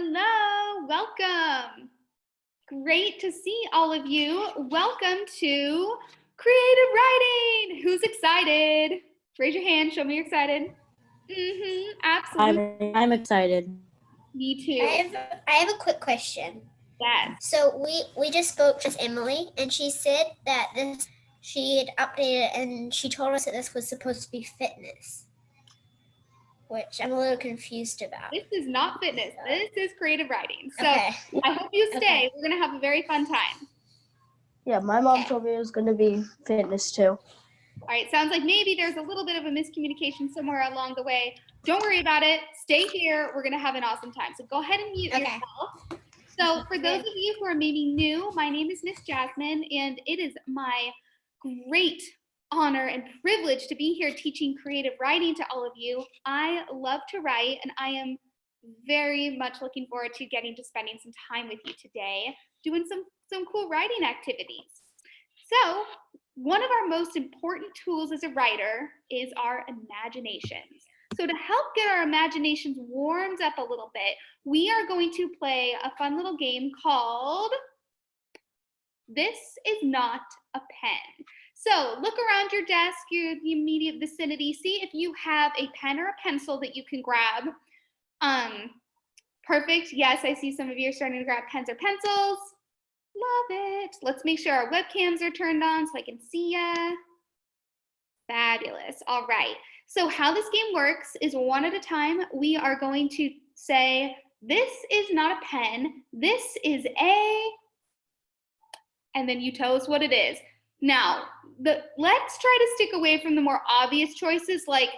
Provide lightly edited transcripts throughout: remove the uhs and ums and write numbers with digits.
Hello, welcome. Great to see all of you. Welcome to Creative Writing. Who's excited? Raise your hand, show me you're excited. Absolutely. I'm excited. Me too. I have a quick question. Yes. So we just spoke with Emily, and she said that she had updated, and she told us that this was supposed to be fitness, which I'm a little confused about. This is not fitness. This is creative writing. So okay. I hope you stay. Okay. We're going to have a very fun time. Yeah, my mom told me it was going to be fitness too. All right, sounds like maybe there's a little bit of a miscommunication somewhere along the way. Don't worry about it. Stay here. We're going to have an awesome time. So go ahead and mute yourself. So for those of you who are maybe new, my name is Miss Jasmine, and it is my great honor and privilege to be here teaching creative writing to all of you. I love to write, and I am very much looking forward to getting to spending some time with you today, doing some cool writing activities. So one of our most important tools as a writer is our imaginations. So to help get our imaginations warmed up a little bit, we are going to play a fun little game called This Is Not a Pen. So look around your desk, your immediate vicinity, see if you have a pen or a pencil that you can grab. Perfect. Yes, I see some of you are starting to grab pens or pencils. Love it. Let's make sure our webcams are turned on so I can see ya. Fabulous. All right. So how this game works is one at a time. We are going to say, this is not a pen. This is a, and then you tell us what it is. Now, let's try to stick away from the more obvious choices like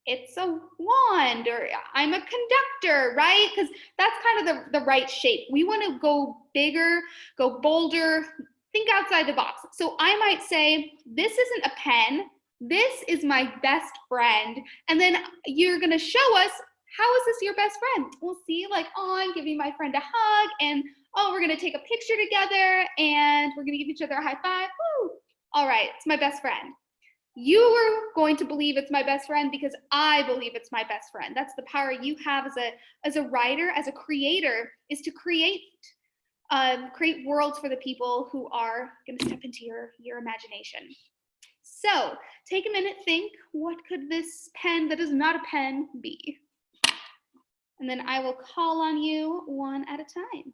it's a wand or I'm a conductor, right? Because that's kind of the right shape. We want to go bigger, go bolder, think outside the box. So I might say, this isn't a pen. This is my best friend. And then you're going to show us, how is this your best friend? We'll see like, oh, I'm giving my friend a hug, and oh, we're going to take a picture together, and we're going to give each other a high five. Woo! All right, it's my best friend. You are going to believe it's my best friend because I believe it's my best friend. That's the power you have as a writer, as a creator, is to create worlds for the people who are going to step into your imagination. So take a minute, think, what could this pen that is not a pen be? And then I will call on you one at a time.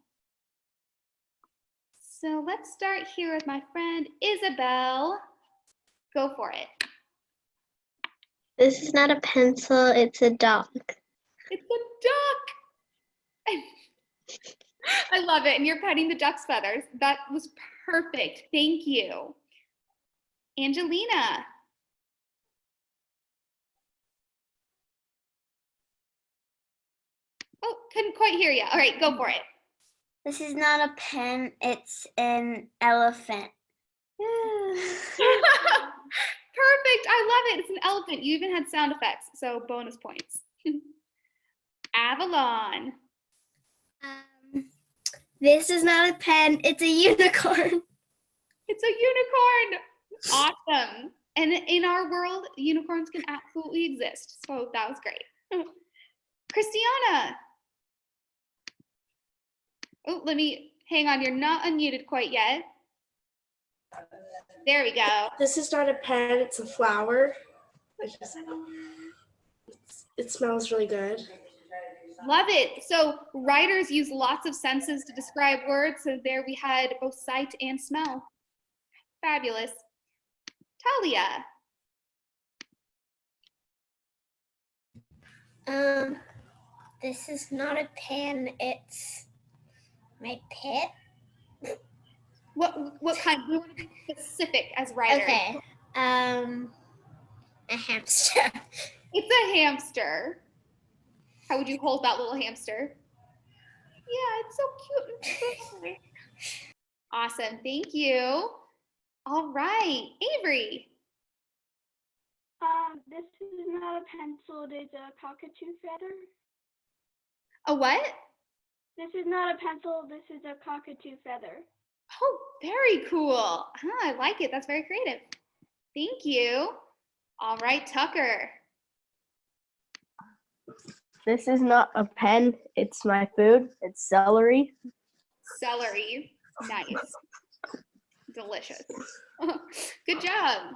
So let's start here with my friend Isabel. Go for it. This is not a pencil, it's a duck. It's a duck. I love it. And you're petting the duck's feathers. That was perfect. Thank you. Angelina. Oh, couldn't quite hear you. All right, go for it. This is not a pen, it's an elephant. Perfect. I love it. It's an elephant. You even had sound effects, so bonus points. Avalon. This is not a pen, it's a unicorn. It's a unicorn. Awesome. And in our world, unicorns can absolutely exist. So that was great. Christiana. Oh, hang on. You're not unmuted quite yet. There we go. This is not a pen, it's a flower. It smells really good. Love it. So writers use lots of senses to describe words. So there we had both sight and smell. Fabulous. Talia. This is not a pen, it's my pet. What kind? We want to be specific as writers. Okay. A hamster. It's a hamster. How would you hold that little hamster? Yeah, it's so cute. Awesome. Thank you. All right. Avery. This is not a pencil, it is a cockatoo feather. A what? This is not a pencil, this is a cockatoo feather. Oh, very cool. I like it. That's very creative. Thank you. All right, Tucker. This is not a pen. It's my food. It's celery. Celery. Nice. Delicious. Good job.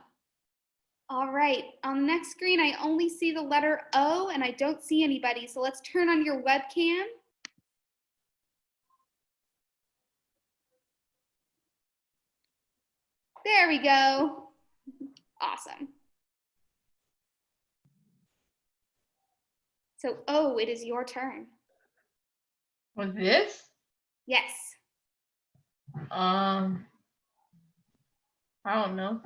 All right. On the next screen, I only see the letter O and I don't see anybody. So let's turn on your webcam. There we go. Awesome. So, O, it is your turn. With this? Yes. I don't know.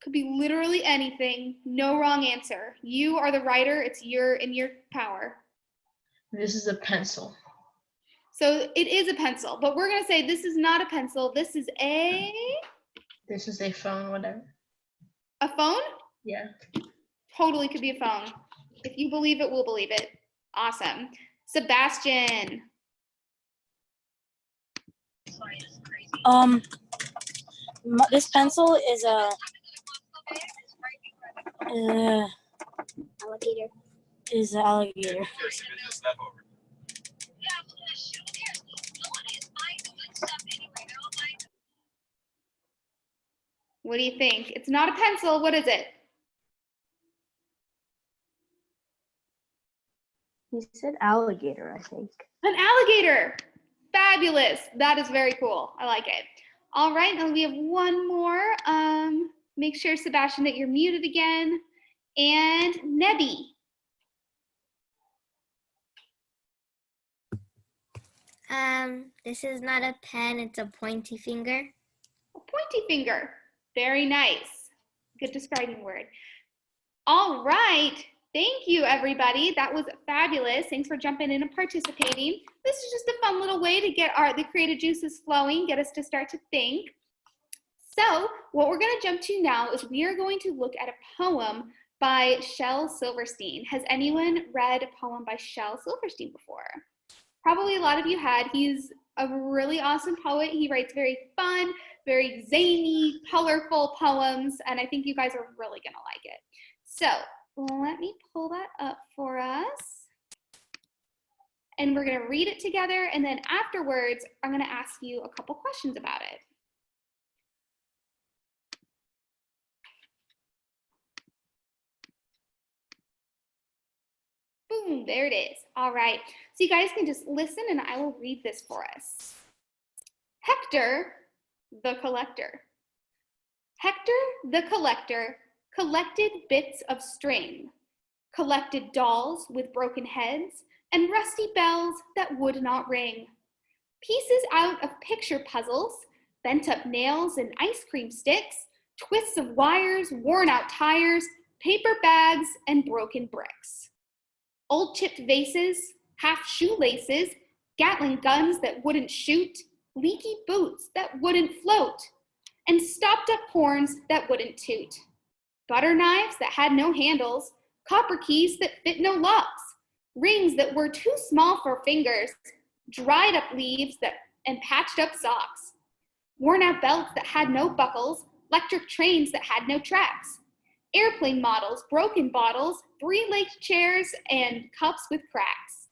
Could be literally anything. No wrong answer. You are the writer. It's in your power. This is a pencil. So it is a pencil, but we're going to say this is not a pencil. This is a phone, whatever. A phone? Yeah. Totally could be a phone. If you believe it, we'll believe it. Awesome. Sebastian. This pencil is a Alligator. is an alligator. What do you think? It's not a pencil. What is it? He said alligator, I think. An alligator. Fabulous. That is very cool. I like it. All right, now we have one more. Make sure, Sebastian, that you're muted again. And Nebi. This is not a pen, it's a pointy finger. A pointy finger. Very nice. Good describing word. All right. Thank you, everybody. That was fabulous. Thanks for jumping in and participating. This is just a fun little way to get the creative juices flowing, get us to start to think. So what we're going to jump to now is we are going to look at a poem by Shel Silverstein. Has anyone read a poem by Shel Silverstein before? Probably a lot of you had. He's a really awesome poet. He writes very fun, very zany, colorful poems, and I think you guys are really going to like it. So let me pull that up for us. And we're going to read it together, and then afterwards, I'm going to ask you a couple questions about it. Boom, there it is. All right, so you guys can just listen and I will read this for us. Hector the Collector. Hector the Collector collected bits of string, collected dolls with broken heads and rusty bells that would not ring, pieces out of picture puzzles, bent up nails and ice cream sticks, twists of wires, worn out tires, paper bags, and broken bricks. Old chipped vases, half shoelaces, Gatling guns that wouldn't shoot, leaky boots that wouldn't float, and stopped up horns that wouldn't toot. Butter knives that had no handles, copper keys that fit no locks, rings that were too small for fingers, dried up leaves and patched up socks, worn out belts that had no buckles, electric trains that had no tracks, airplane models, broken bottles, three-legged chairs, and cups with cracks.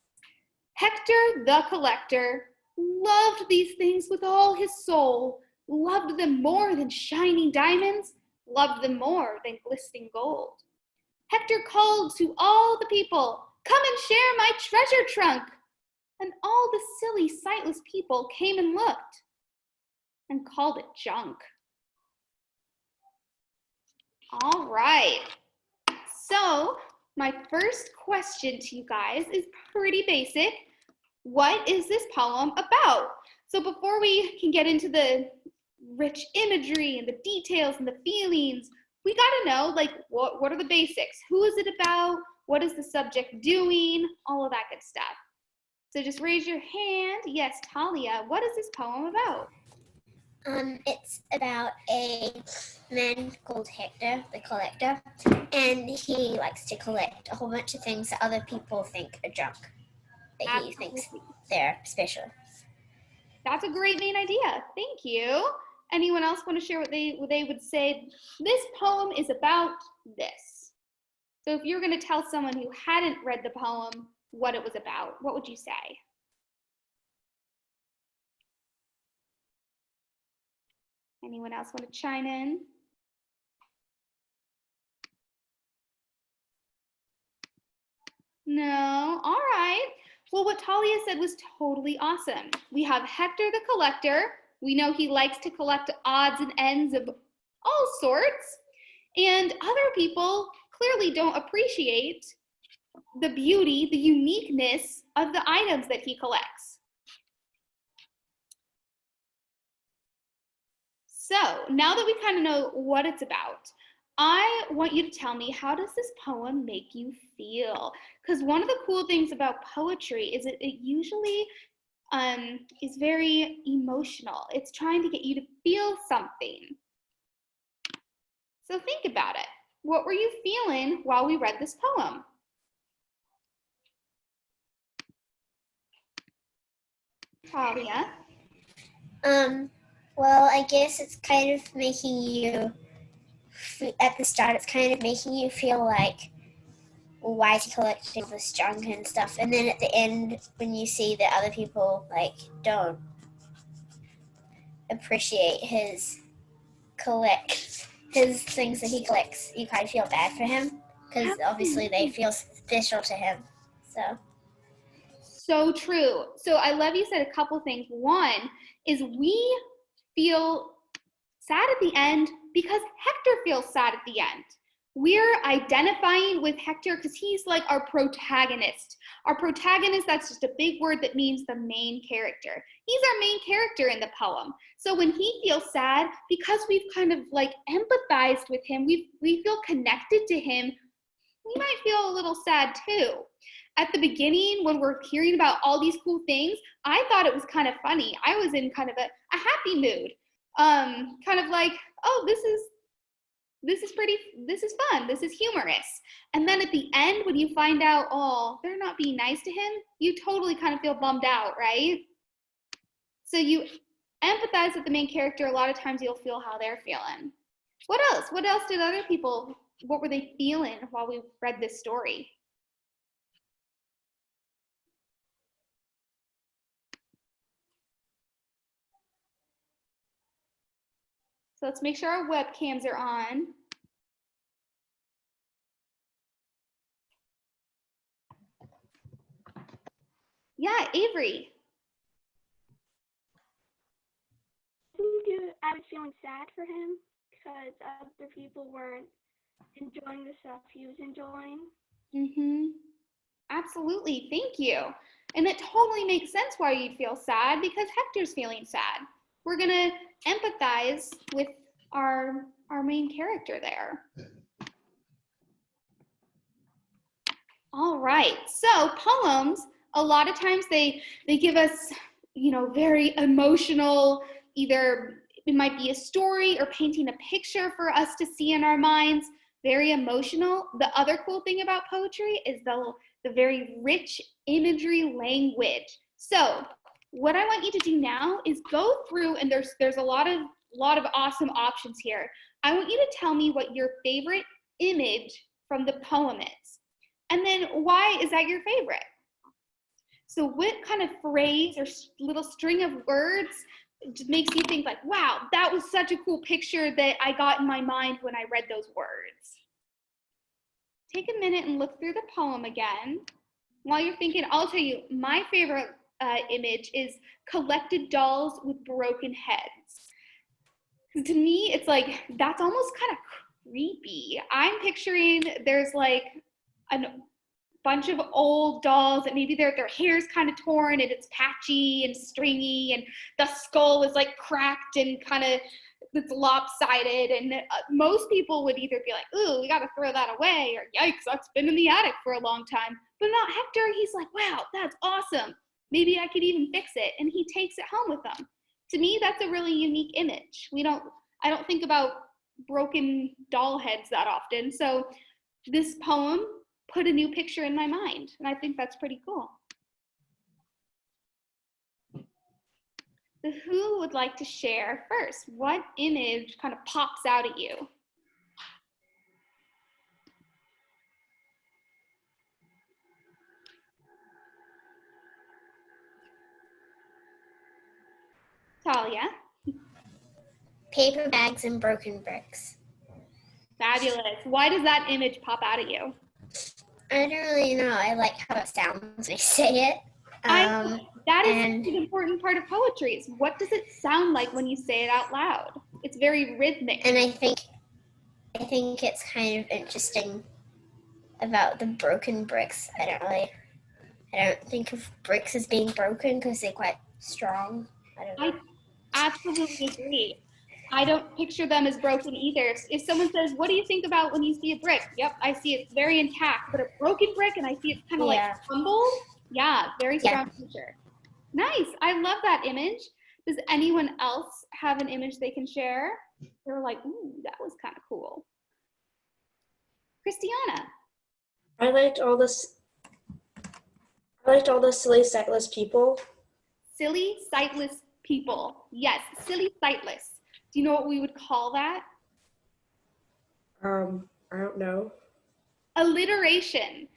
Hector the Collector loved these things with all his soul, loved them more than shining diamonds, loved them more than glistening gold. Hector called to all the people, "Come and share my treasure trunk!" And all the silly, sightless people came and looked and called it junk. All right, so my first question to you guys is pretty basic. What is this poem about? So before we can get into the rich imagery and the details and the feelings, we gotta know, like, what are the basics? Who is it about? What is the subject doing? All of that good stuff. So just raise your hand. Yes, Talia, what is this poem about? It's about a man called Hector the Collector, and he likes to collect a whole bunch of things that other people think are junk, that he thinks they're special. That's a great main idea. Thank you. Anyone else want to share what they would say? This poem is about this. So if you were going to tell someone who hadn't read the poem what it was about, what would you say? Anyone else want to chime in? No? All right. Well, what Talia said was totally awesome. We have Hector the Collector. We know he likes to collect odds and ends of all sorts. And other people clearly don't appreciate the beauty, the uniqueness of the items that he collects. So now that we kind of know what it's about, I want you to tell me, how does this poem make you feel? Because one of the cool things about poetry is it usually is very emotional. It's trying to get you to feel something. So think about it. What were you feeling while we read this poem? Talia? Well, I guess it's kind of making you, at the start, it's kind of making you feel like, well, why is he collecting all this junk and stuff? And then at the end, when you see that other people, like, don't appreciate his things that he collects, you kind of feel bad for him, because obviously they feel special to him, so. So true. So I love you said a couple things. One is we feel sad at the end because Hector feels sad at the end. We're identifying with Hector because he's like our protagonist. Our protagonist, that's just a big word that means the main character. He's our main character in the poem. So when he feels sad, because we've kind of like empathized with him, we feel connected to him, we might feel a little sad too. At the beginning, when we're hearing about all these cool things, I thought it was kind of funny. I was in kind of a happy mood. Kind of like, oh, this is fun, this is humorous. And then at the end, when you find out, oh, they're not being nice to him, you totally kind of feel bummed out, right? So you empathize with the main character. A lot of times you'll feel how they're feeling. What else? What else did other people, what were they feeling while we read this story? So let's make sure our webcams are on. Yeah, Avery. I was feeling sad for him because other people weren't enjoying the stuff he was enjoying. Absolutely, thank you. And it totally makes sense why you'd feel sad because Hector's feeling sad. We're gonna empathize with our main character there. All right, so poems, a lot of times they give us, very emotional, either it might be a story or painting a picture for us to see in our minds, very emotional. The other cool thing about poetry is the very rich imagery language. So what I want you to do now is go through, and there's a lot of awesome options here. I want you to tell me what your favorite image from the poem is. And then why is that your favorite? So what kind of phrase or little string of words makes you think like, wow, that was such a cool picture that I got in my mind when I read those words? Take a minute and look through the poem again. While you're thinking, I'll tell you, my favorite image is collected dolls with broken heads. To me, it's like, that's almost kind of creepy. I'm picturing there's like a bunch of old dolls that maybe their hair's kind of torn and it's patchy and stringy and the skull is like cracked and kind of it's lopsided, and most people would either be like, ooh, we gotta throw that away, or yikes, that's been in the attic for a long time. But not Hector. He's like, wow, that's awesome. Maybe I could even fix it, and he takes it home with him. To me, that's a really unique image. I don't think about broken doll heads that often. So this poem put a new picture in my mind, and I think that's pretty cool. So who would like to share first? What image kind of pops out at you? Talia. Paper bags and broken bricks. Fabulous. Why does that image pop out at you? I don't really know. I like how it sounds when I say it. That is and- an important part of poetry. Is what does it sound like when you say it out loud? It's very rhythmic. And I think it's kind of interesting about the broken bricks. I don't think of bricks as being broken because they're quite strong. I don't know. I absolutely agree. I don't picture them as broken either. If someone says, what do you think about when you see a brick? Yep, I see it's very intact, but a broken brick and I see it's kind of like crumbled. Yeah, very strong picture. Nice, I love that image. Does anyone else have an image they can share? They're like, ooh, that was kind of cool. Christiana. I liked all the silly, sightless people. Silly, sightless people. Yes, silly, sightless. Do you know what we would call that? I don't know. Alliteration.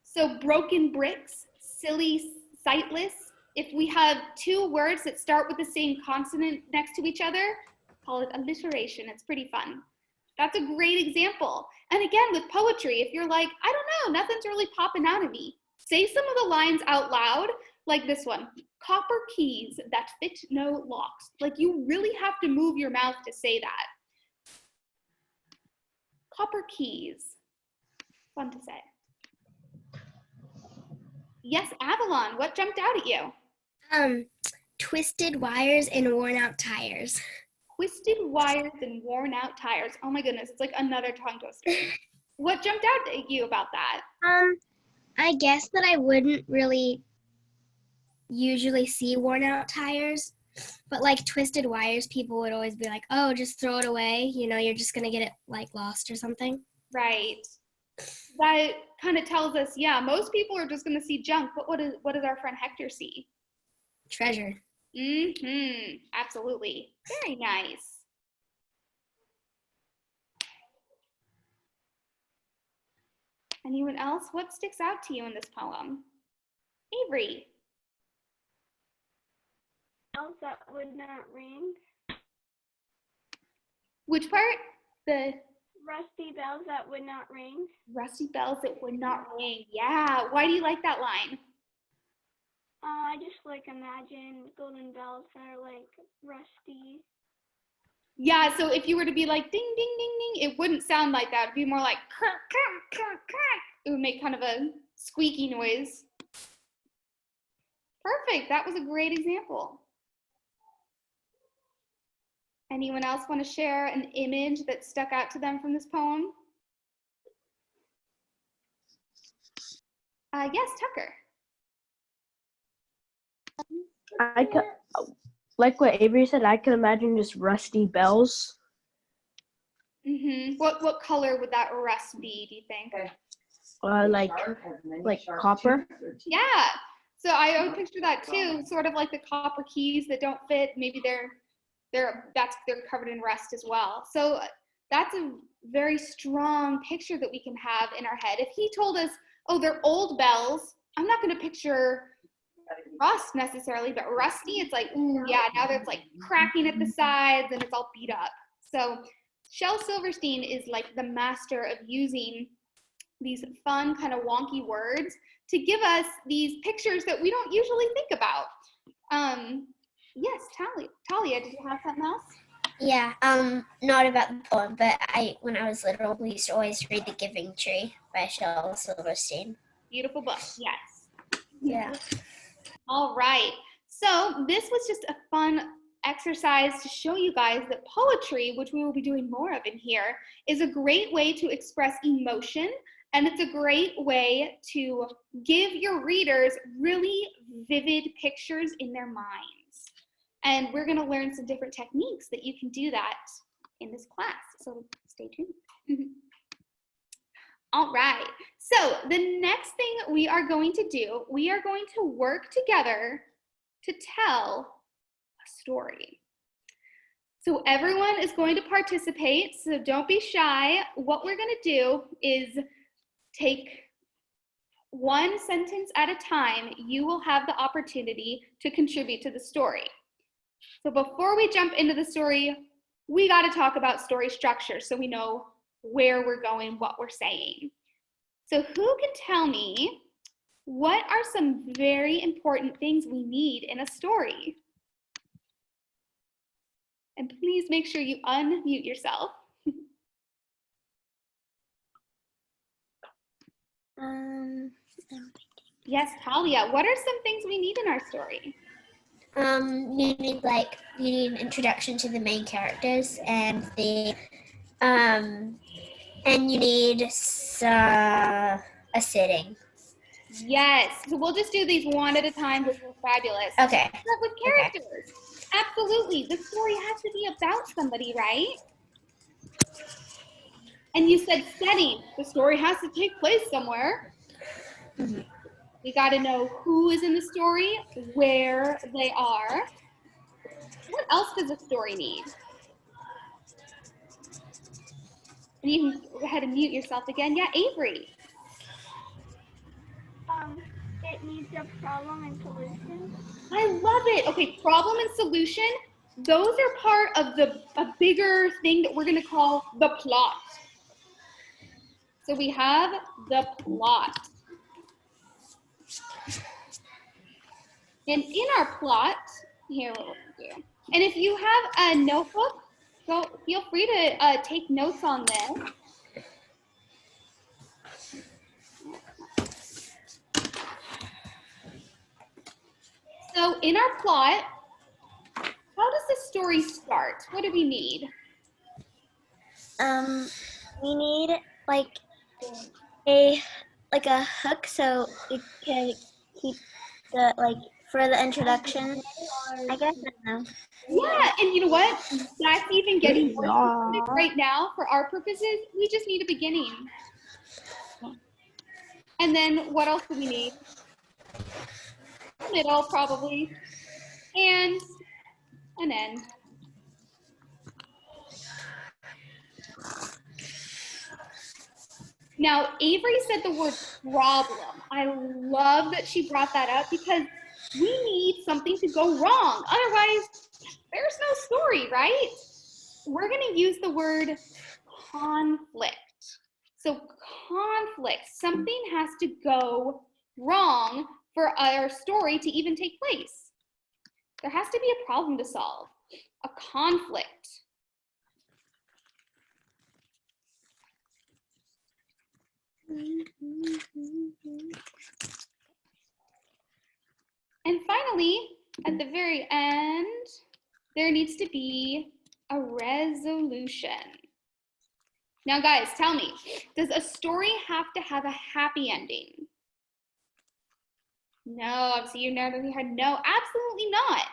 So broken bricks, silly, sightless. If we have two words that start with the same consonant next to each other, call it alliteration. It's pretty fun. That's a great example. And again, with poetry, if you're like, I don't know, nothing's really popping out at me, say some of the lines out loud, like this one. Copper keys that fit no locks. Like you really have to move your mouth to say that. Copper keys. Fun to say. Yes, Avalon, what jumped out at you? Twisted wires and worn out tires. Twisted wires and worn out tires. Oh my goodness, it's like another tongue twister. What jumped out at you about that? I guess that I wouldn't really usually see worn out tires, but like twisted wires, people would always be like, oh, just throw it away. You know, you're just gonna get it like lost or something. Right. That kind of tells us, yeah, most people are just gonna see junk, but what does our friend Hector see? Treasure. Mm-hmm. Absolutely. Very nice. Anyone else? What sticks out to you in this poem? Avery. Bells that would not ring. Which part? The Rusty bells that would not ring. rusty bells that would not ring. Yeah. Why do you like that line? I just like imagine golden bells that are like rusty. Yeah, so if you were to be like ding, ding, ding, ding, it wouldn't sound like that. It'd be more like crack, crack, crack, crack. It would make kind of a squeaky noise. Perfect. That was a great example. Anyone else want to share an image that stuck out to them from this poem? Yes, Tucker. I could, like what Avery said, I could imagine just rusty bells. Mm-hmm. What color would that rust be, do you think? Like copper. Yeah. So I would picture that too, sort of like the copper keys that don't fit. Maybe they're covered in rust as well. So that's a very strong picture that we can have in our head. If he told us, oh, they're old bells, I'm not going to picture rust necessarily, but rusty, it's like, ooh, yeah, now there's like cracking at the sides and it's all beat up. So Shel Silverstein is like the master of using these fun kind of wonky words to give us these pictures that we don't usually think about. Yes, Talia, did you have something else? Yeah, not about the poem, but when I was little, we used to always read The Giving Tree by Shel Silverstein. Beautiful book, yes. Yeah. All right, so this was just a fun exercise to show you guys that poetry, which we will be doing more of in here, is a great way to express emotion, and it's a great way to give your readers really vivid pictures in their minds. And we're going to learn some different techniques that you can do that in this class, so stay tuned. All right, so the next thing we are going to do, we are going to work together to tell a story. So everyone is going to participate, so don't be shy. What we're going to do is take one sentence at a time. You will have the opportunity to contribute to the story. So before we jump into the story, we got to talk about story structure so we know where we're going, what we're saying. So who can tell me what are some very important things we need in a story? And please make sure you unmute yourself. Yes, Talia, what are some things we need in our story? You need an introduction to the main characters and and you need a setting. Yes, so we'll just do these one at a time because we're fabulous. Okay. Start with characters. Absolutely, the story has to be about somebody, right? And you said setting. The story has to take place somewhere. Mhm. We got to know who is in the story, where they are. What else does a story need? And you can go ahead and mute yourself again. Yeah, Avery. It needs a problem and solution. I love it. Okay, problem and solution. Those are part of a bigger thing that we're going to call the plot. So we have the plot. And in our plot, here what we're going to do. And if you have a notebook, feel free to take notes on this. So in our plot, how does the story start? What do we need? We need a hook so it can keep for the introduction. I guess I don't know. Yeah, and you know what? That's even getting more Yeah. specific right now for our purposes. We just need a beginning. And then what else do we need? Middle, probably. And an end. Now, Avery said the word problem. I love that she brought that up because we need something to go wrong. Otherwise, there's no story, right? We're going to use the word conflict. So conflict, something has to go wrong for our story to even take place. There has to be a problem to solve, a conflict. And finally, at the very end, there needs to be a resolution. Now, guys, tell me, does a story have to have a happy ending? No, so you nodded your head. No, absolutely not.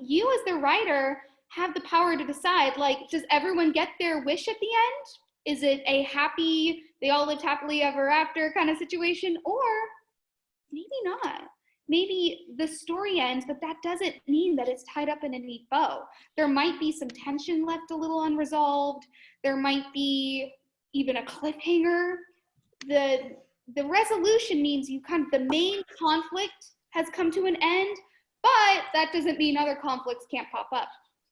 You as the writer have the power to decide, like, does everyone get their wish at the end? Is it a happy, they all lived happily ever after kind of situation? Or maybe not. Maybe the story ends, but that doesn't mean that it's tied up in a neat bow. There might be some tension left a little unresolved. There might be even a cliffhanger. The resolution means the main conflict has come to an end, but that doesn't mean other conflicts can't pop up.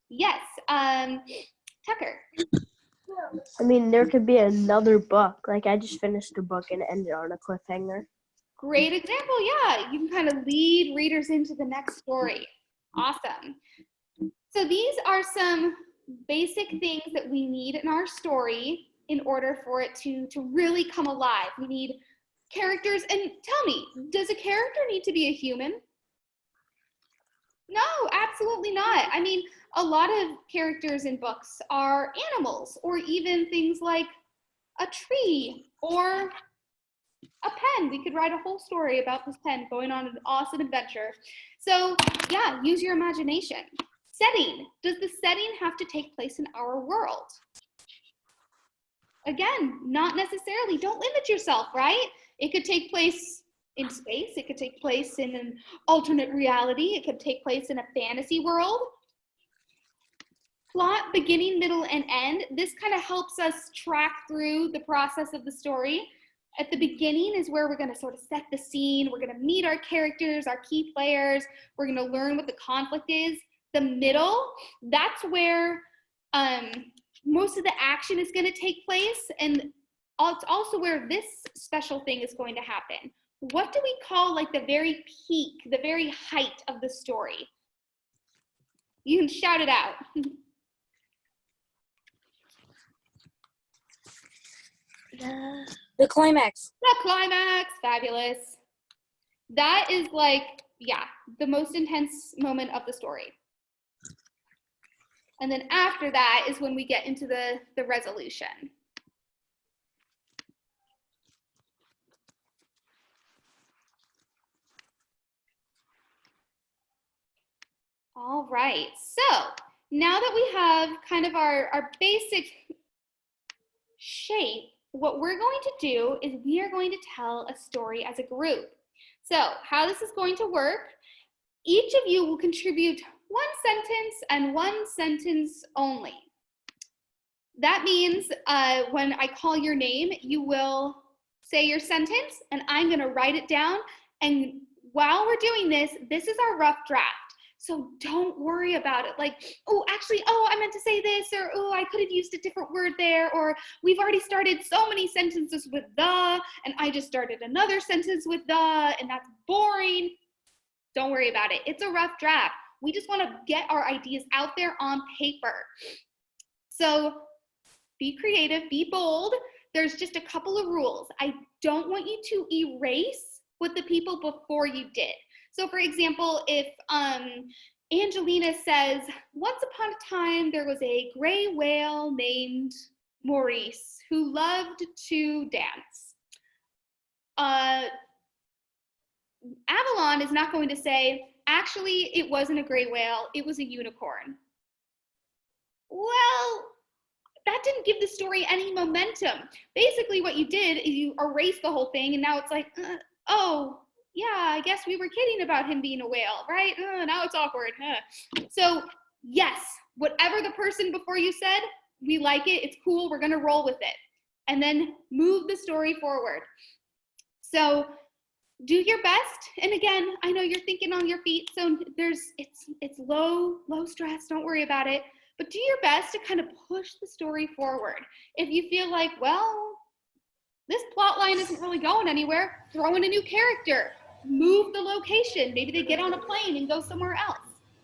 Yes, Tucker. I mean, there could be another book. Like, I just finished a book and it ended on a cliffhanger. Great example, yeah. You can kind of lead readers into the next story. Awesome. So these are some basic things that we need in our story in order for it to really come alive. We need characters, and tell me, does a character need to be a human? No, absolutely not. I mean, a lot of characters in books are animals, or even things like a tree or a pen. We could write a whole story about this pen going on an awesome adventure. So yeah, use your imagination. Setting. Does the setting have to take place in our world? Again, not necessarily. Don't limit yourself, right? It could take place in space. It could take place in an alternate reality. It could take place in a fantasy world. Plot, beginning, middle, and end. This kind of helps us track through the process of the story. At the beginning is where we're going to sort of set the scene. We're going to meet our characters, our key players. We're going to learn what the conflict is. the middle, that's where most of the action is going to take place, and it's also where this special thing is going to happen. What do we call like the very peak, the very height of the story? You can shout it out. The climax. The climax, fabulous. That is like, yeah, the most intense moment of the story. And then after that is when we get into the resolution. All right, so now that we have kind of our basic shape, what we're going to do is we are going to tell a story as a group. So how this is going to work, each of you will contribute one sentence and one sentence only. That means when I call your name, you will say your sentence and I'm gonna write it down. And while we're doing this, this is our rough draft. So don't worry about it. Like, oh, actually, oh, I meant to say this, or oh, I could have used a different word there, or we've already started so many sentences with the, and I just started another sentence with the, and that's boring. Don't worry about it. It's a rough draft. We just want to get our ideas out there on paper. So be creative, be bold. There's just a couple of rules. I don't want you to erase what the people before you did. So for example, if Angelina says, once upon a time there was a gray whale named Maurice who loved to dance. Avalon is not going to say, actually, it wasn't a gray whale, it was a unicorn. Well, that didn't give the story any momentum. Basically what you did is you erased the whole thing and now it's like, oh, yeah, I guess we were kidding about him being a whale, right? Now it's awkward. So yes, whatever the person before you said, we like it, it's cool, we're gonna roll with it. And then move the story forward. So do your best. And again, I know you're thinking on your feet, so it's low stress, don't worry about it. But do your best to kind of push the story forward. If you feel like, well, this plot line isn't really going anywhere, throw in a new character, move the location. Maybe they get on a plane and go somewhere else.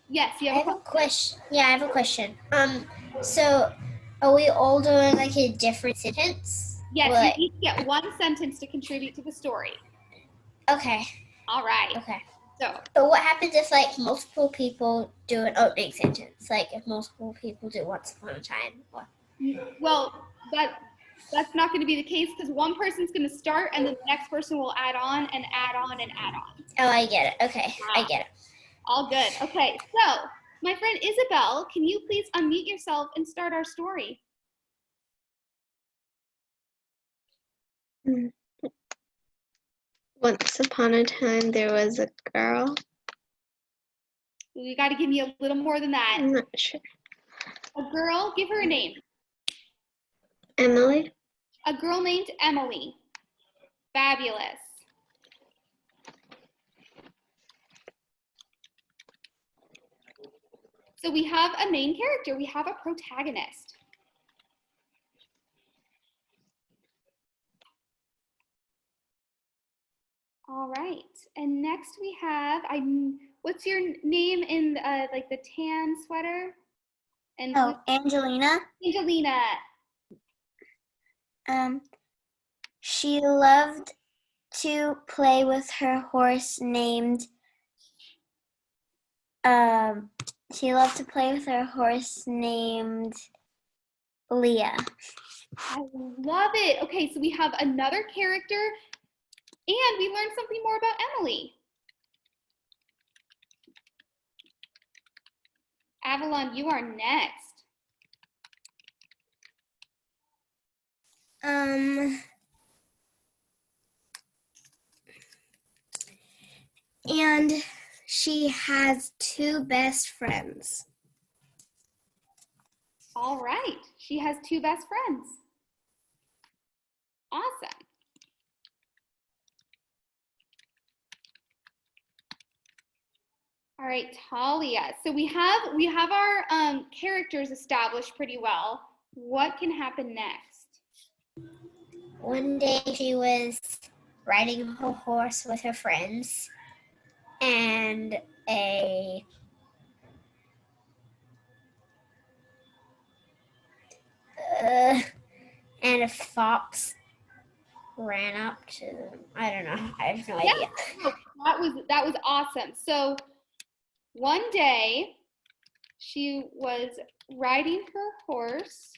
Yes, you I have have a question. Yeah, I have a question. So are we all doing like a different sentence? Yes, Like, you each get one sentence to contribute to the story. okay. All right. Okay. So But what happens if like multiple people do an opening sentence? Like if multiple people do once upon a time? Or... well, that's not going to be the case because one person's going to start and then the next person will add on and add on and add on. Oh, I get it. Okay, I get it. All good. Okay, so my friend Isabel, can you please unmute yourself and start our story? Once upon a time, there was a girl. You got to give me a little more than that. I'm not sure. A girl, give her a name. Emily. A girl named Emily. Fabulous. So we have a main character. We have a protagonist. All right. And next we have, what's your name in like the tan sweater? And Oh, Angelina. Angelina. She loved to play with her horse named Leah. I love it. Okay, so we have another character and we learned something more about Emily. Avalon, you are next. And she has two best friends. All right, she has two best friends. Awesome. All right, Talia. So we have our characters established pretty well. What can happen next? One day she was riding her horse with her friends, and a fox ran up to them. I don't know. I have no idea. That was awesome. So one day she was riding her horse.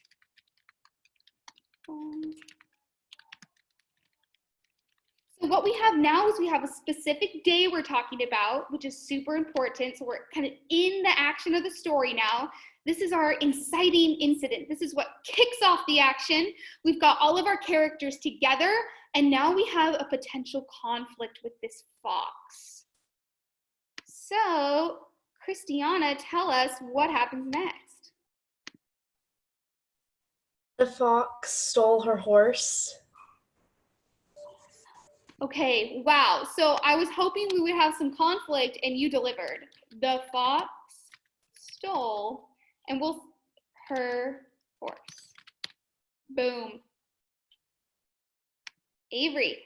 So what we have now is we have a specific day we're talking about, which is super important. So we're kind of in the action of the story now. This is our inciting incident. This is what kicks off the action. We've got all of our characters together, and now we have a potential conflict with this fox. So, Christiana, tell us what happens next. The fox stole her horse. Okay, wow. So I was hoping we would have some conflict, and you delivered. The fox stole her horse. Boom. Avery.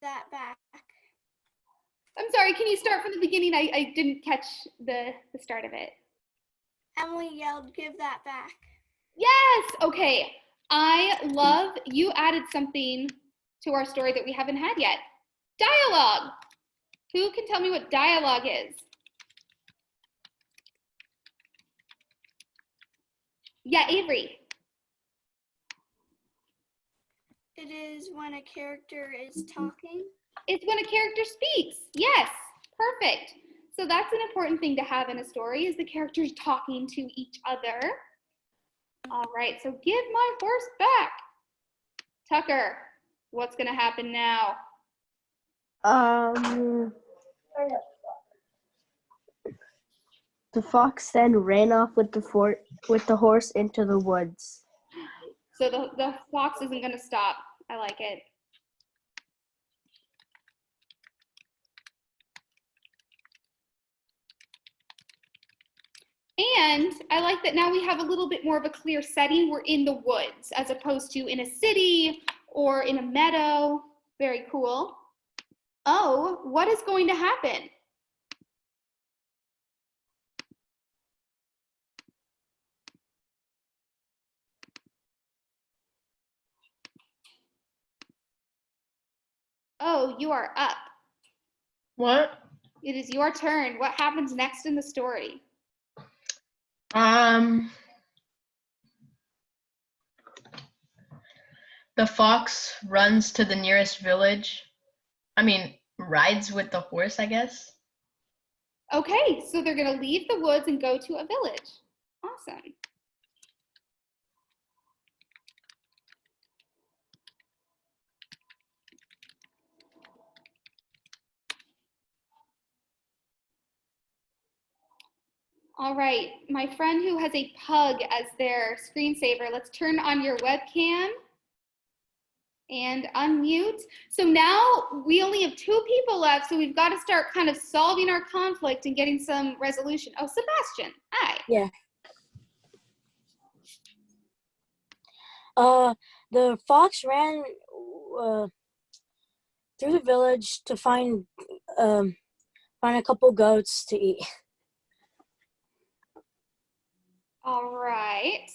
That back. I'm sorry, can you start from the beginning? I didn't catch the start of it. Emily yelled, "Give that back." Yes, okay. I love, you added something to our story that we haven't had yet. Dialogue. Who can tell me what dialogue is? Yeah, Avery. It is when a character is talking. It's when a character speaks. Yes, perfect. So that's an important thing to have in a story, is the characters talking to each other. All right, so give my horse back. Tucker, what's gonna happen now? The fox then ran off with the horse into the woods. So the fox isn't gonna stop. I like it. And I like that now we have a little bit more of a clear setting. We're in the woods as opposed to in a city or in a meadow. Very cool. Oh, what is going to happen? Oh, you are up. What? It is your turn. What happens next in the story? The fox runs to the nearest village. I mean, rides with the horse, I guess. Okay, so they're gonna leave the woods and go to a village. Awesome. All right, my friend who has a pug as their screensaver, let's turn on your webcam and unmute. So now we only have 2 people left, so we've got to start kind of solving our conflict and getting some resolution. Oh, Sebastian, hi. Yeah. The fox ran through the village to find a couple goats to eat. All right.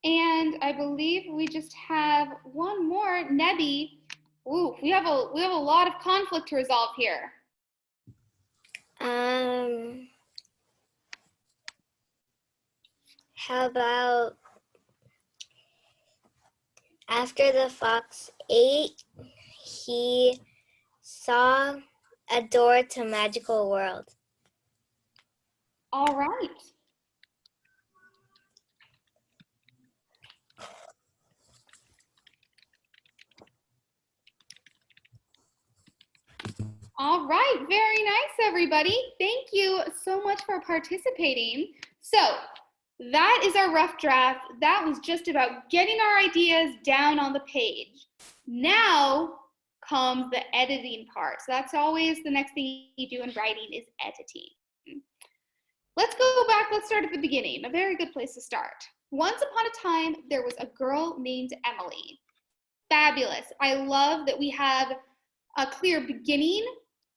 And I believe we just have one more, Nebby. Ooh, we have a lot of conflict to resolve here. How about after the fox ate, he saw a door to magical world. All right. All right, very nice, everybody. Thank you so much for participating. So that is our rough draft. That was just about getting our ideas down on the page. Now comes the editing part. So that's always the next thing you do in writing is editing. Let's go back. Let's start at the beginning. A very good place to start. Once upon a time, there was a girl named Emily. Fabulous. I love that we have a clear beginning.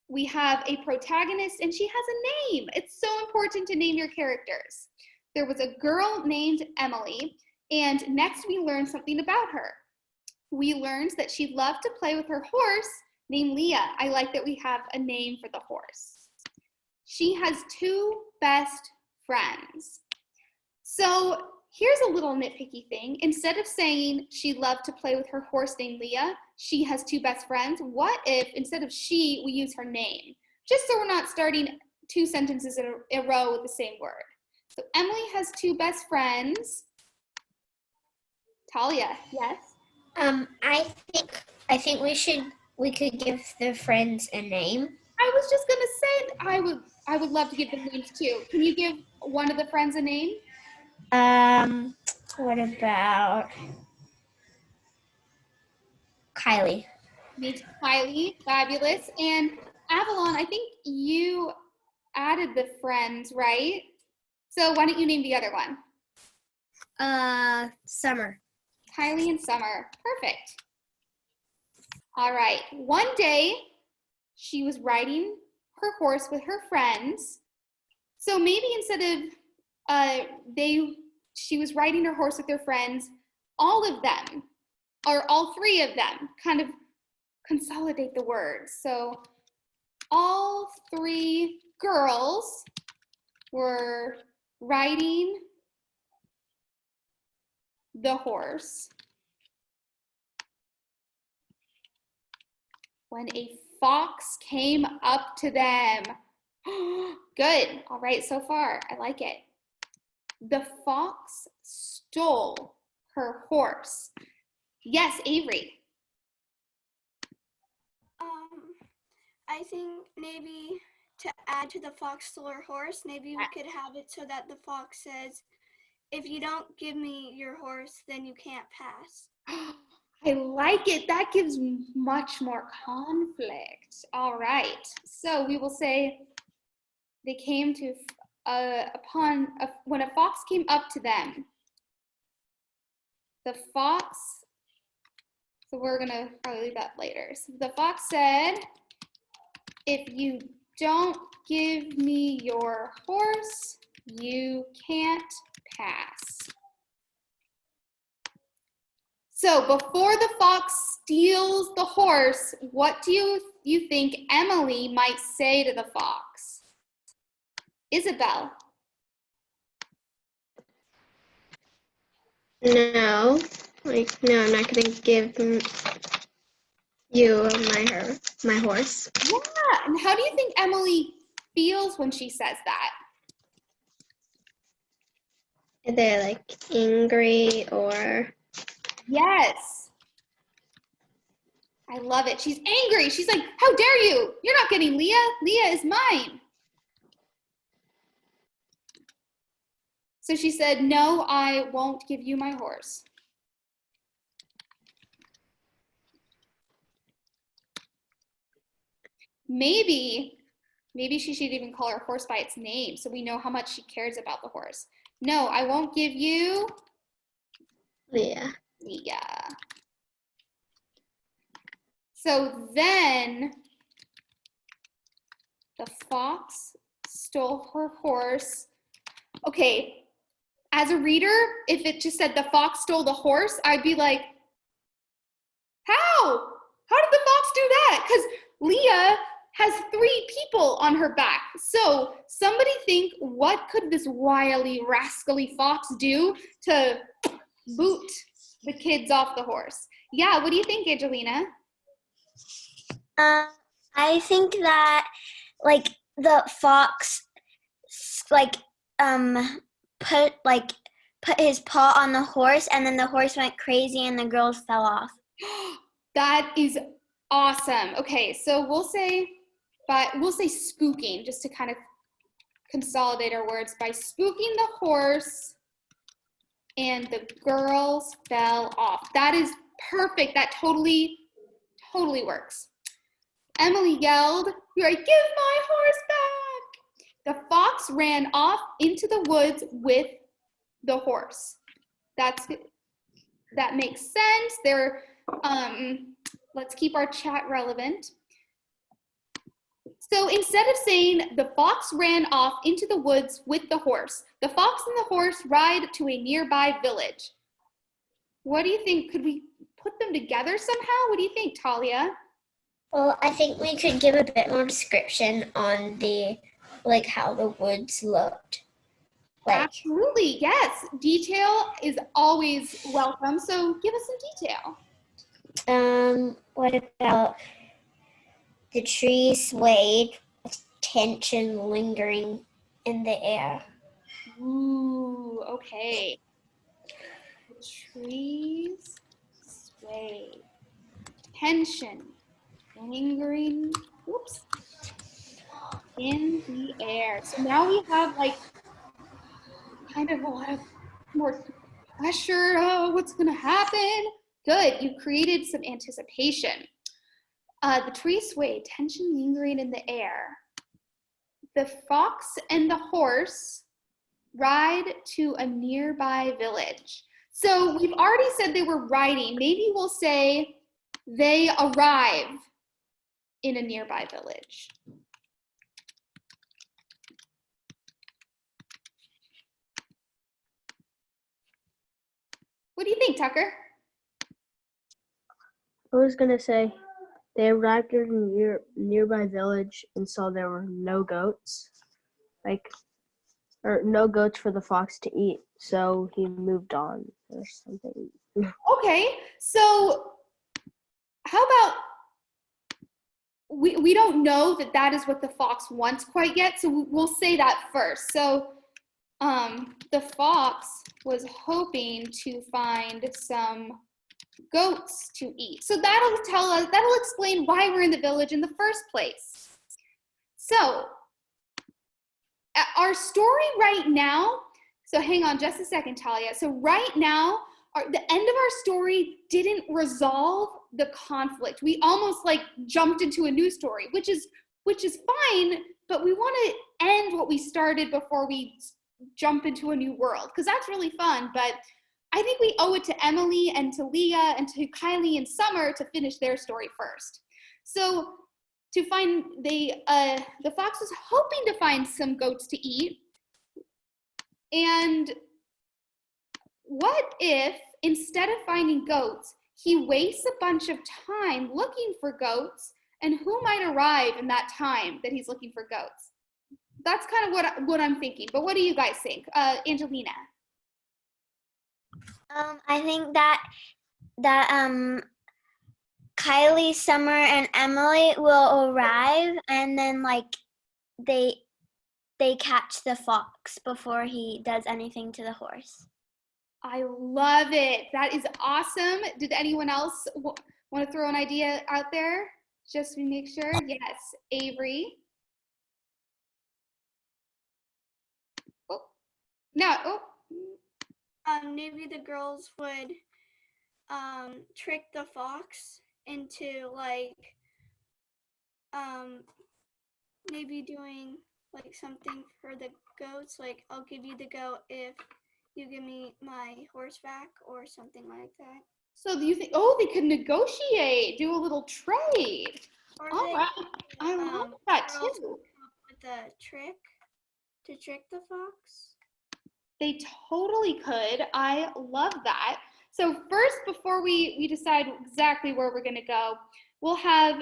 We have a protagonist, and she has a name. It's so important to name your characters. There was a girl named Emily, and next we learned something about her. We learned that she loved to play with her horse named Leah. I like that we have a name for the horse. She has 2 best friends. So here's a little nitpicky thing. Instead of saying she loved to play with her horse named Leah, she has 2 best friends. What if instead of she, we use her name? Just so we're not starting 2 sentences in a row with the same word. So Emily has 2 best friends. Talia, yes? I think we could give the friends a name. I was just gonna say I would love to give them names too. Can you give one of the friends a name? What about Kylie? Named Kylie, fabulous. And Avalon, I think you added the friends, right? So why don't you name the other one? Summer. Kylie and Summer, perfect. All right, one day she was riding her horse with her friends. So maybe instead of she was riding her horse with her friends, all of them, or all 3 of them, kind of consolidate the words. So all 3 girls were riding the horse when a fox came up to them. Good. All right, so far, I like it. The fox stole her horse. Yes, Avery. I think maybe to add to the fox stole her horse, maybe we could have it so that the fox says, if you don't give me your horse, then you can't pass. I like it. That gives much more conflict. All right. So we will say they came to, when a fox came up to them, the fox, so we're going to probably leave that later. So the fox said, if you don't give me your horse, you can't pass. So before the fox steals the horse, what do you think Emily might say to the fox? Isabel. No, no, I'm not gonna give you my horse. Yeah, and how do you think Emily feels when she says that? They're like angry or... Yes. I love it. She's angry. She's like, how dare you? You're not getting Leah. Leah is mine. So she said, no, I won't give you my horse. Maybe she should even call her horse by its name so we know how much she cares about the horse. No, I won't give you Leah. Leah. So then the fox stole her horse. Okay, as a reader, if it just said the fox stole the horse, I'd be like, how? How did the fox do that? Because Leah has 3 people on her back. So somebody think, what could this wily, rascally fox do to boot the kids off the horse? Yeah, what do you think, Angelina? I think that like the fox put his paw on the horse, and then the horse went crazy and the girls fell off. That is awesome. Okay, so we'll say but we'll say spooking just to kind of consolidate our words. By spooking the horse and the girls fell off. That is perfect. That totally works. Emily yelled, "Give my horse back!" The fox ran off into the woods with the horse. That makes sense. Let's keep our chat relevant. So instead of saying the fox ran off into the woods with the horse, the fox and the horse ride to a nearby village. What do you think? Could we put them together somehow? What do you think, Talia? Well, I think we could give a bit more description on how the woods looked. Absolutely, yes. Detail is always welcome, so give us some detail. What about the trees swayed with tension lingering in the air? Ooh, okay. The trees sway. Tension lingering, in the air. So now we have kind of a lot of more pressure. Oh, what's gonna happen? Good, you created some anticipation. The tree swayed, tension lingering in the air. The fox and the horse ride to a nearby village. So we've already said they were riding. Maybe we'll say they arrive in a nearby village. What do you think, Tucker? I was gonna say they arrived at a nearby village and saw there were no goats, or no goats for the fox to eat. So he moved on or something. Okay, so how about we don't know that is what the fox wants quite yet, so we'll say that first. So the fox was hoping to find some goats to eat. So that'll explain why we're in the village in the first place. So our story right now, so hang on just a second, Talia. So right now, the end of our story didn't resolve the conflict. We almost jumped into a new story, which is fine, but we want to end what we started before we jump into a new world, because that's really fun. But I think we owe it to Emily and to Leah and to Kylie and Summer to finish their story first. So to find the fox was hoping to find some goats to eat. And what if instead of finding goats, he wastes a bunch of time looking for goats, and who might arrive in that time that he's looking for goats? That's kind of what I'm thinking. But what do you guys think? Angelina? I think that Kylie, Summer, and Emily will arrive, and then they catch the fox before he does anything to the horse. I love it. That is awesome. Did anyone else want to throw an idea out there? Just to make sure. Yes, Avery. Oh, no. Oh. Maybe the girls would trick the fox into maybe doing something for the goats, I'll give you the goat if you give me my horse back, or something like that. So do you think, they could negotiate, do a little trade. Or All right, I love that too. Come up with a trick to trick the fox. They totally could. I love that. So first, before we decide exactly where we're gonna go, we'll have,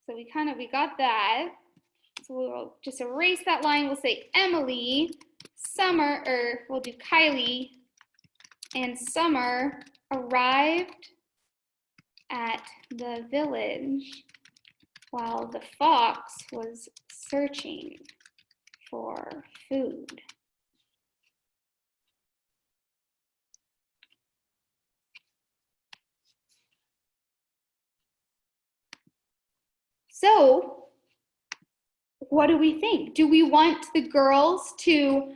so we got that. So we'll just erase that line. We'll say Emily, Summer, or we'll do Kylie and Summer arrived at the village while the fox was searching for food. So what do we think? Do we want the girls to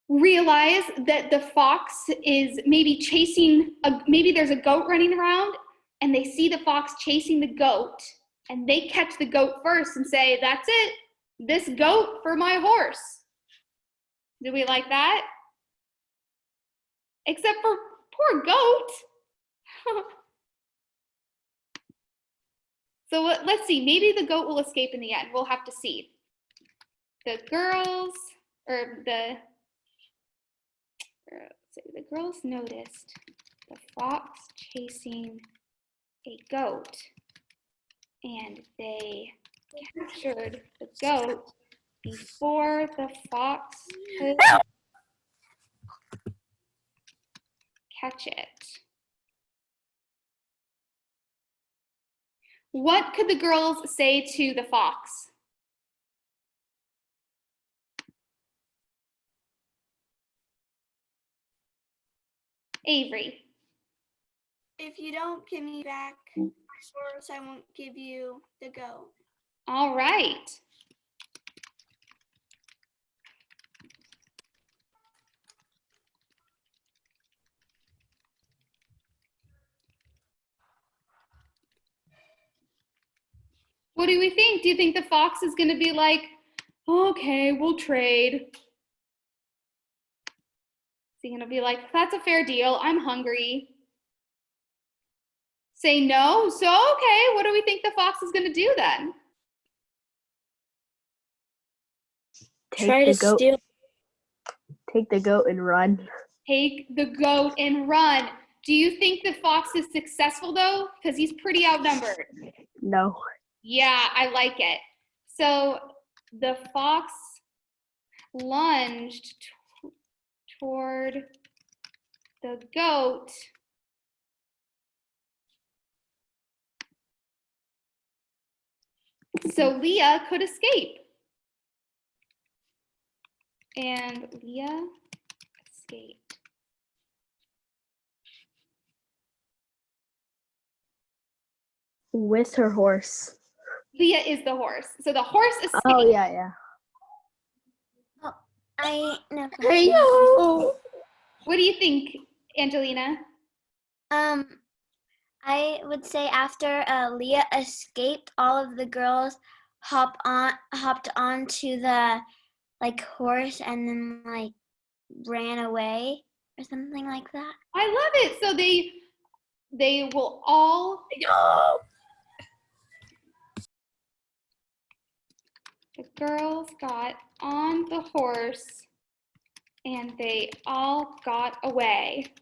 realize that the fox is maybe chasing, maybe there's a goat running around and they see the fox chasing the goat and they catch the goat first and say, that's it, this goat for my horse. Do we like that? Except for poor goat. So let's see, maybe the goat will escape in the end. We'll have to see. The girls, the girls noticed the fox chasing a goat, and they captured the goat before the fox could catch it. What could the girls say to the fox? Avery. If you don't give me back my horse, I won't give you the goat. All right. What do we think? Do you think the fox is going to be like, okay, we'll trade? Is he going to be like, that's a fair deal, I'm hungry? Say no? So, okay, what do we think the fox is going to do then? Try to steal. Take the goat and run. Take the goat and run. Do you think the fox is successful though? Because he's pretty outnumbered. No. Yeah, I like it. So the fox lunged toward the goat. So Leah could escape. And Leah escaped. With her horse. Leah is the horse. So the horse escaped. Oh, yeah. Hey, What do you think, Angelina? I would say after Leah escaped, all of the girls hopped onto the horse and then ran away or something like that. I love it. So they will all. The girls got on the horse and they all got away.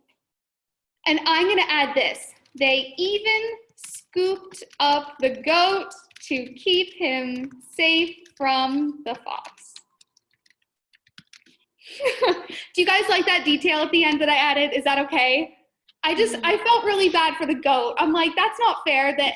And I'm going to add this. They even scooped up the goat to keep him safe from the fox. Do you guys like that detail at the end that I added? Is that okay? I felt really bad for the goat. I'm like, that's not fair that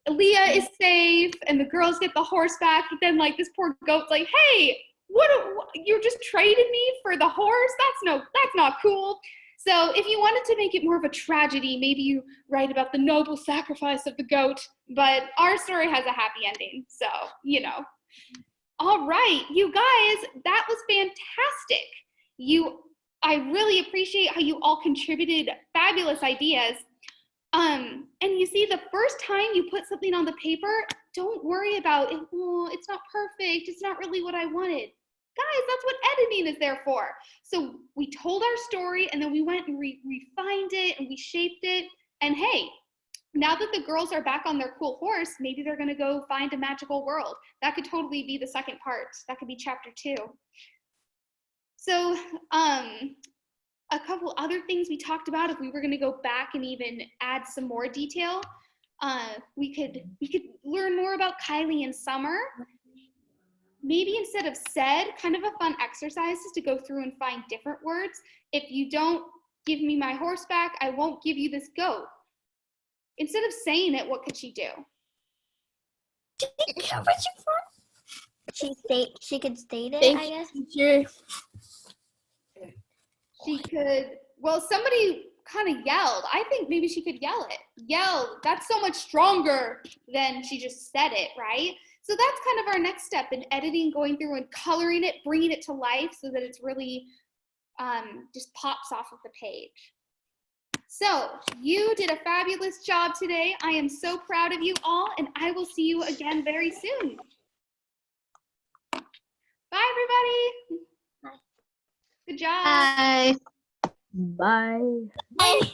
Leah is safe and the girls get the horse back, but then this poor goat's like, hey, what you just traded me for the horse? That's not cool. So if you wanted to make it more of a tragedy, maybe you write about the noble sacrifice of the goat, but our story has a happy ending, so, All right, you guys, that was fantastic. I really appreciate how you all contributed fabulous ideas. And you see, the first time you put something on the paper, don't worry about it. Oh, it's not perfect. It's not really what I wanted. Guys, that's what editing is there for. So we told our story and then we went and refined it and we shaped it. And hey, now that the girls are back on their cool horse, maybe they're gonna go find a magical world. That could totally be the second part. That could be chapter 2. So a couple other things we talked about, if we were gonna go back and even add some more detail, we could learn more about Kylie and Summer. Maybe instead of said, kind of a fun exercise is to go through and find different words. If you don't give me my horse back, I won't give you this goat. Instead of saying it, what could she do? She could state it, I guess. She could, well, somebody, kind of yelled. I think maybe she could yell. That's so much stronger than she just said it, right? So that's kind of our next step in editing, going through and coloring it, bringing it to life so that it's really just pops off of the page. So you did a fabulous job today. I am so proud of you all, and I will see you again very soon. Bye, everybody. Good job. Bye. Bye. Bye.